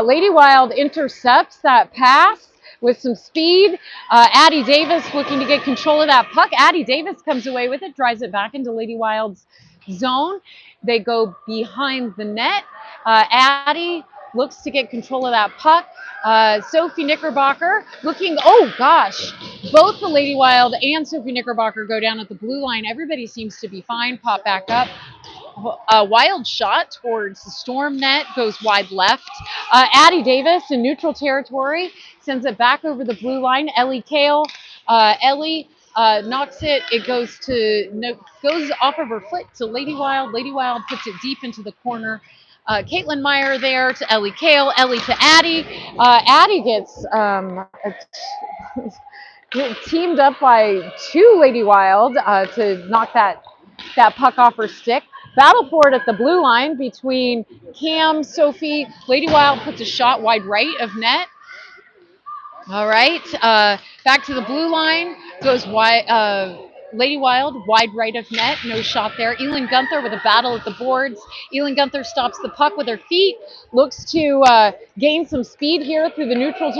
Lady Wild intercepts that pass with some speed. Addie Davis looking to get control of that puck. Addie Davis comes away with it, drives it back into Lady Wild's zone. They go behind the net. Addie looks to get control of that puck. Sophie Knickerbocker looking, oh gosh, both the Lady Wild and Sophie Knickerbocker go down at the blue line. Everybody seems to be fine, pop back up. A wild shot towards the Storm net, goes wide left. Addie Davis in neutral territory sends it back over the blue line. Ellie Kale. Ellie knocks it. It goes off of her foot to Lady Wild. Lady Wild puts it deep into the corner. Caitlin Meyer there to Ellie Kale. Ellie to Addie. Addie gets teamed up by two Lady Wild to knock that puck off her stick. Battle for it at the blue line between Cam, Sophie. Lady Wild puts a shot wide right of net. All right, back to the blue line. Goes wide. Lady Wild, wide right of net, no shot there. Elin Gunther with a battle at the boards. Elin Gunther stops the puck with her feet, looks to gain some speed here through the neutral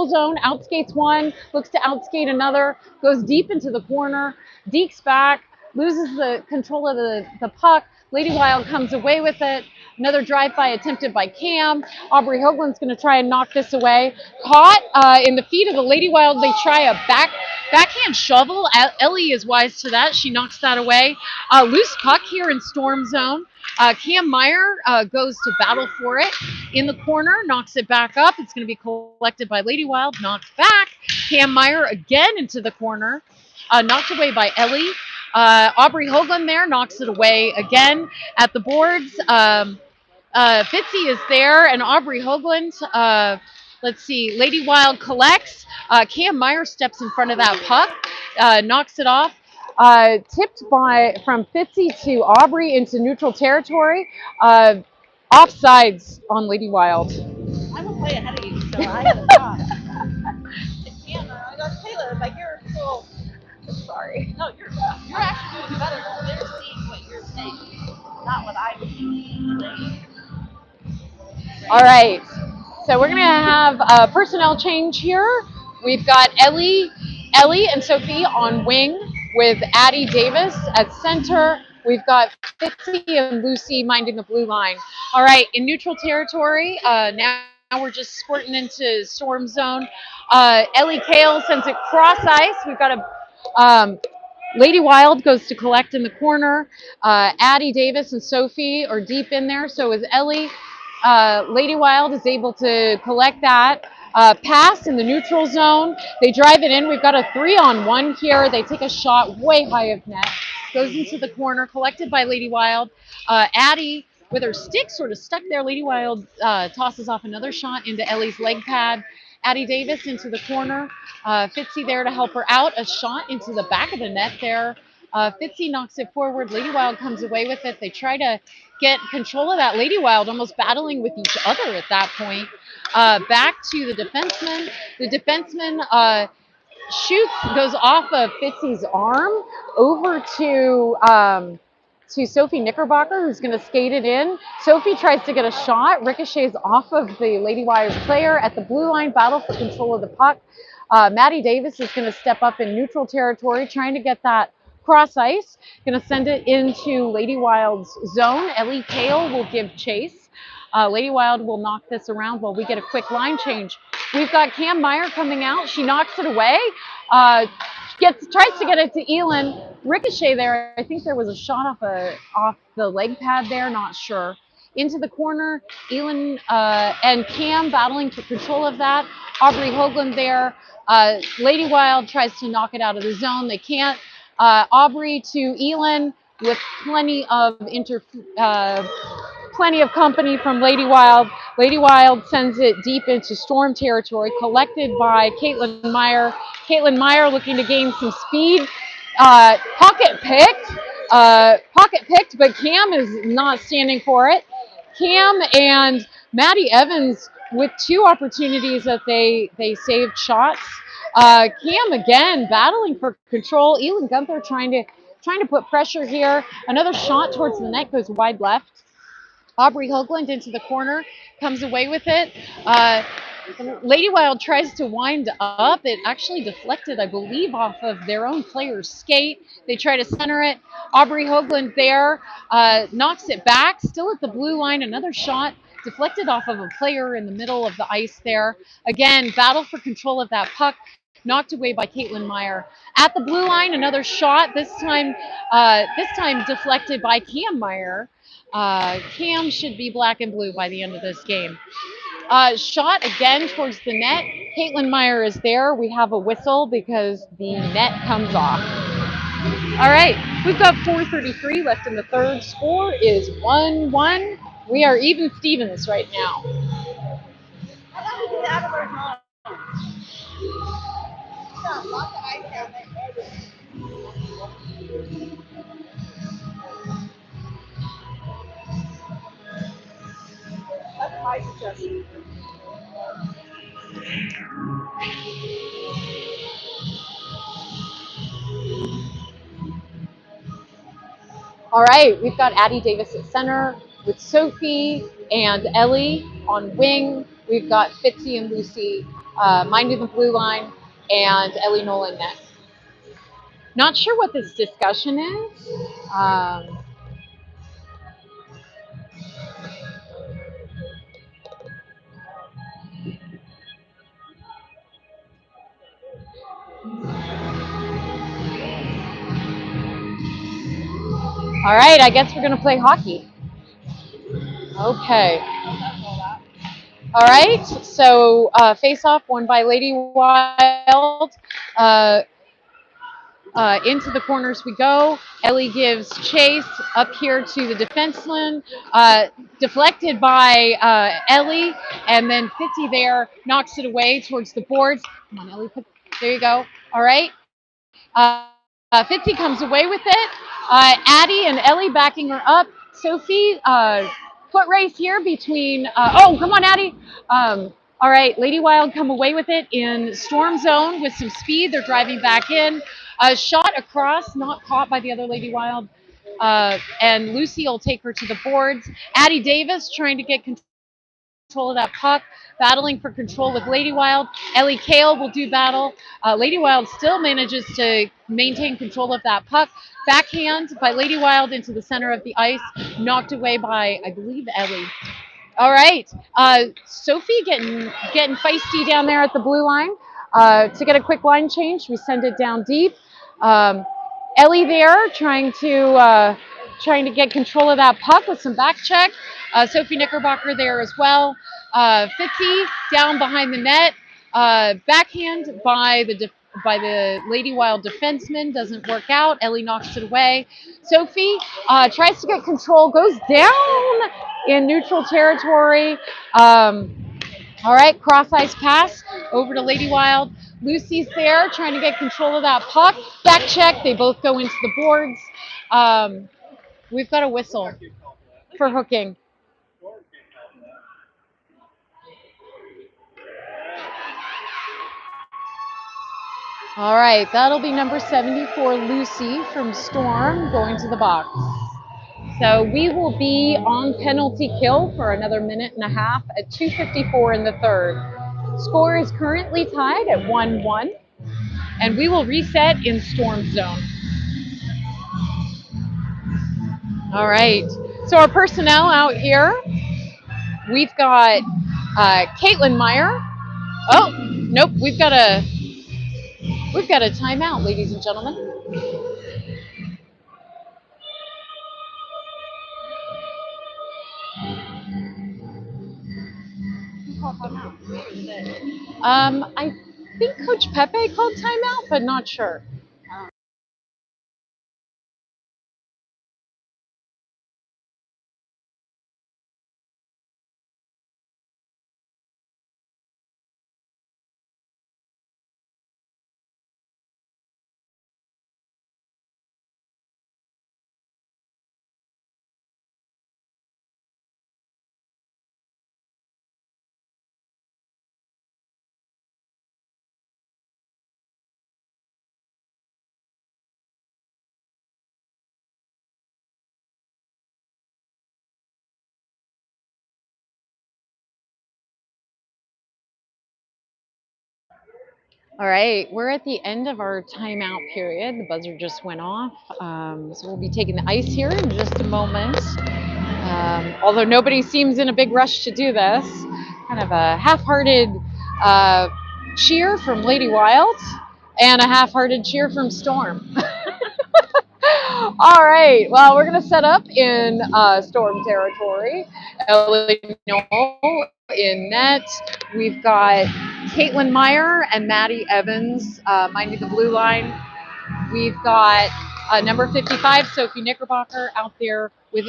zone, outskates one, looks to outskate another, goes deep into the corner, dekes back, loses the control of the puck. Lady Wild comes away with it. Another drive-by attempted by Cam. Aubrey Hoagland's going to try and knock this away. Caught in the feet of the Lady Wild. They try a backhand shovel. Ellie is wise to that. She knocks that away. Loose puck here in Storm zone. Cam Meyer goes to battle for it in the corner, knocks it back up. It's going to be collected by Lady Wild, knocked back. Cam Meyer again into the corner, knocked away by Ellie. Aubrey Hoagland there knocks it away again at the boards. Fitzy is there, and Aubrey Hoagland. Let's see. Lady Wild collects. Cam Meyer steps in front of that puck, knocks it off. Tipped from Fitzy to Aubrey into neutral territory. Offsides on Lady Wild. way ahead of you, so I had a shot. Anna, I got Taylor, like you're cool. Sorry. No, you're actually doing better. They're seeing what you're saying, not what I'm saying. All right. So we're going to have a personnel change here. We've got Ellie and Sophie on wing with Addie Davis at center. We've got Fitzy and Lucy minding the blue line. All right, in neutral territory, now we're just squirting into storm zone. Ellie Kale sends it cross ice. We've got a Lady Wild goes to collect in the corner. Addie Davis and Sophie are deep in there. So is Ellie. Lady Wild is able to collect that. Pass in the neutral zone. They drive it in. We've got a 3-on-1 here. They take a shot way high of net. Goes into the corner, collected by Lady Wild. Addie, with her stick sort of stuck there, Lady Wild tosses off another shot into Ellie's leg pad. Addie Davis into the corner. Fitzy there to help her out. A shot into the back of the net there. Fitzy knocks it forward. Lady Wild comes away with it. They try to get control of that. Lady Wild almost battling with each other at that point. Back to the defenseman. The defenseman shoots, goes off of Fitzy's arm over to Sophie Knickerbocker, who's going to skate it in. Sophie tries to get a shot, ricochets off of the Lady Wires player at the blue line, battle for control of the puck. Maddie Davis is going to step up in neutral territory, trying to get that cross ice. Going to send it into Lady Wild's zone. Ellie Kale will give chase. Lady Wild will knock this around while we get a quick line change. We've got Cam Meyer coming out. She knocks it away. Tries to get it to Elin. Ricochet there. I think there was a shot off the leg pad there. Not sure. Into the corner. Elin and Cam battling for control of that. Aubrey Hoagland there. Lady Wild tries to knock it out of the zone. They can't. Aubrey to Elin with plenty of company from Lady Wild. Lady Wild sends it deep into storm territory, collected by Caitlin Meyer. Caitlin Meyer looking to gain some speed. Pocket picked, but Cam is not standing for it. Cam and Maddie Evans with 2 opportunities that they saved shots. Cam again battling for control. Elin Gunther trying to put pressure here. Another shot towards the net goes wide left. Aubrey Hoagland into the corner, comes away with it. Lady Wild tries to wind up. It actually deflected, I believe, off of their own player's skate. They try to center it. Aubrey Hoagland there knocks it back, still at the blue line. Another shot deflected off of a player in the middle of the ice there. Again, battle for control of that puck. Knocked away by Caitlin Meyer. At the blue line, another shot. This time deflected by Cam Meyer. Cam should be black and blue by the end of this game. Shot again towards the net. Caitlin Meyer is there. We have a whistle because the net comes off. All right, we've got 4:33 left in the third. Score is 1-1. We are even Stevens right now. I thought we did out of our home. Got lots of ice down there. That's my suggestion. All right, we've got Addie Davis at center with Sophie and Ellie on wing. We've got Fitzy and Lucy minding the blue line, and Ellie Nolan net. Not sure what this discussion is. All right, I guess we're going to play hockey. Okay. All right, so face-off won by Lady Wild. Into the corners we go. Ellie gives chase up here to the defenseman. Deflected by Ellie, and then Fitzy there knocks it away towards the boards. Come on, Ellie. There you go. All right. Fitzy comes away with it. Addie and Ellie backing her up. Sophie, foot race here between. Oh, come on, Addie. All right, Lady Wild come away with it in Storm Zone with some speed. They're driving back in. A shot across, not caught by the other Lady Wild. And Lucy will take her to the boards. Addie Davis trying to get control of that puck, battling for control with Lady Wild. Ellie Kale will do battle. Lady Wild still manages to maintain control of that puck. Backhand by Lady Wild into the center of the ice, knocked away by, I believe, Ellie. All right, Sophie getting feisty down there at the blue line. To get a quick line change, we send it down deep. Ellie there trying to get control of that puck with some back check. Sophie Knickerbocker there as well. Fitzy down behind the net. Backhand by the Lady Wild defenseman doesn't work out. Ellie knocks it away. Sophie tries to get control, goes down in neutral territory. All right, cross ice pass over to Lady Wild. Lucy's there trying to get control of that puck. Back check. They both go into the boards. We've got a whistle for hooking. All right, that'll be number 74, Lucy from Storm, going to the box. So we will be on penalty kill for another minute and a half at 2:54 in the third. Score is currently tied at 1-1, and we will reset in Storm Zone. All right, so our personnel out here, we've got Caitlin Meyer. Oh, nope, we've got a timeout, ladies and gentlemen. I think Coach Pepe called timeout, but not sure. All right, we're at the end of our timeout period. The buzzer just went off. So we'll be taking the ice here in just a moment. Although nobody seems in a big rush to do this. Kind of a half-hearted cheer from Lady Wild and a half-hearted cheer from Storm. All right, well, we're going to set up in Storm territory. Ellie Knoll in net. We've got Caitlin Meyer and Maddie Evans minding the blue line. We've got number 55, Sophie Knickerbocker, out there with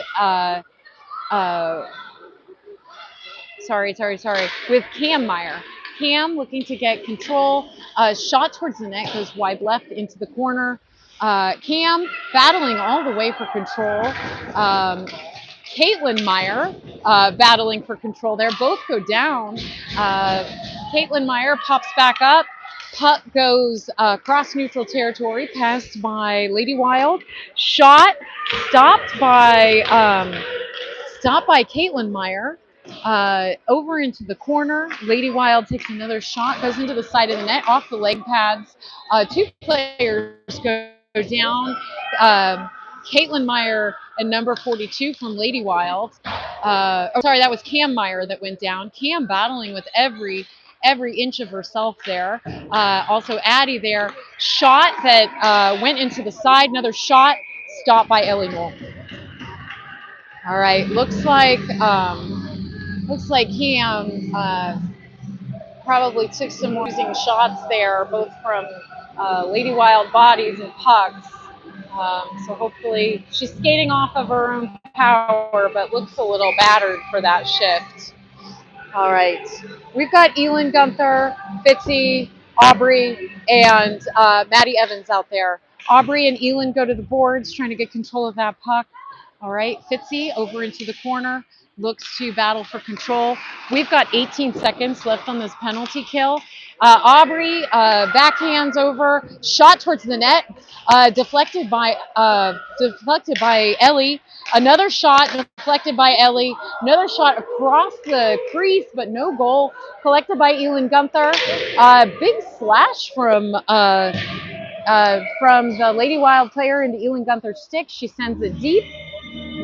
with Cam Meyer. Cam looking to get control. Shot towards the net, goes wide left into the corner. Cam battling all the way for control. Caitlin Meyer battling for control there. Both go down. Caitlin Meyer pops back up. Puck goes across neutral territory, passed by Lady Wild. Shot stopped by Caitlin Meyer. Over into the corner. Lady Wild takes another shot, goes into the side of the net, off the leg pads. Two players go down. Caitlin Meyer and number 42 from Lady Wild. That was Cam Meyer that went down. Cam battling with every inch of herself there. Also Addie there. Shot that went into the side. Another shot stopped by Ellie Knoll. All right, looks like Cam probably took some more using shots there, both from Lady Wild bodies and pucks. So hopefully she's skating off of her own power, but looks a little battered for that shift. All right, we've got Elin Gunther, Fitzy, Aubrey, and Maddie Evans out there. Aubrey and Elin go to the boards, trying to get control of that puck. All right, Fitzy over into the corner. looks to battle for control. We've got 18 seconds left on this penalty kill. Aubrey backhands over, shot towards the net, deflected by Ellie. Another shot deflected by Ellie. Another shot across the crease, but no goal. Collected by Elin Gunther. Big slash from the Lady Wild player into Elin Gunther's stick. She sends it deep.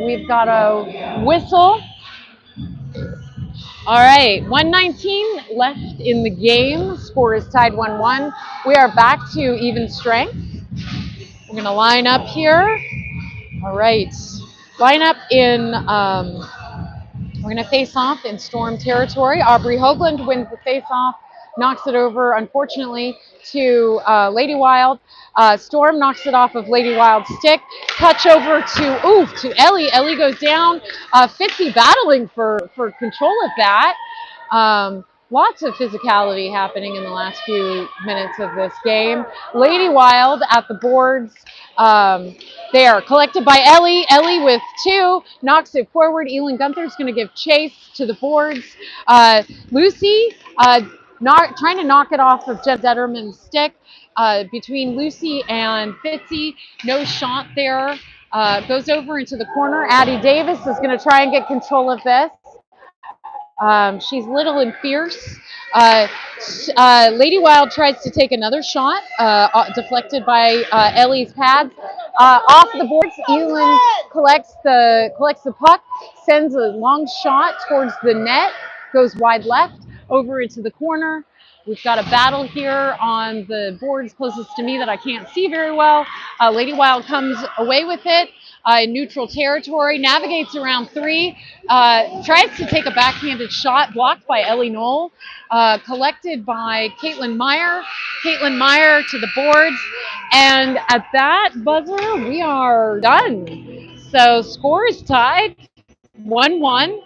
We've got a whistle. All right, 119 left in the game. Score is tied 1-1. We are back to even strength. We're going to line up here. All right, line up in, we're going to face off in Storm territory. Aubrey Hoagland wins the face off, knocks it over, unfortunately, to Lady Wild. Storm knocks it off of Lady Wild's stick. Touch over to Ellie. Ellie goes down. Fitzy battling for control of that. Lots of physicality happening in the last few minutes of this game. Lady Wild at the boards. They are collected by Ellie. Ellie with 2, knocks it forward. Elin Gunther's going to give chase to the boards. Lucy trying to knock it off of Jen Detterman's stick. Between Lucy and Fitzy, no shot there. Goes over into the corner. Addie Davis is going to try and get control of this. She's little and fierce. Lady Wild tries to take another shot, deflected by Ellie's pads. Off the boards, Elin collects the puck, sends a long shot towards the net, goes wide left, over into the corner. We've got a battle here on the boards closest to me that I can't see very well. Lady Wild comes away with it in neutral territory, navigates around 3, tries to take a backhanded shot, blocked by Ellie Knoll, collected by Caitlin Meyer. Caitlin Meyer to the boards, and at that buzzer, we are done. So score is tied, 1-1.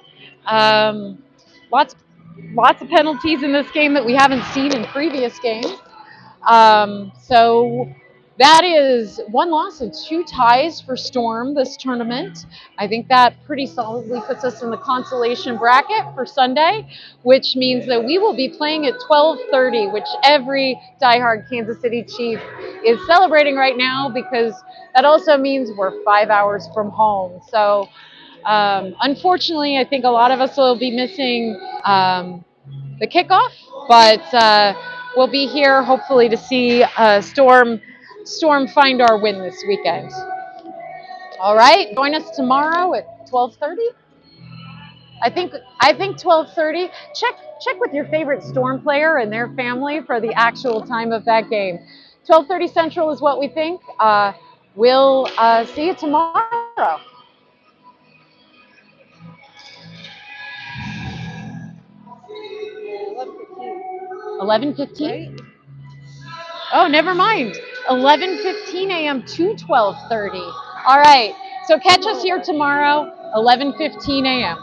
Lots of penalties in this game that we haven't seen in previous games. So that is 1 loss and 2 ties for Storm this tournament. I think that pretty solidly puts us in the consolation bracket for Sunday, which means that we will be playing at 12:30, which every diehard Kansas City Chief is celebrating right now, because that also means we're 5 hours from home. So unfortunately, I think a lot of us will be missing the kickoff, but we'll be here hopefully to see Storm find our win this weekend. All right, join us tomorrow at 12:30. I think 12:30. Check with your favorite Storm player and their family for the actual time of that game. 12:30 Central is what we think. We'll see you tomorrow. 11:15. Right? Oh, never mind. 11:15 a.m. to 12:30. All right. So catch us here tomorrow, 11:15 a.m.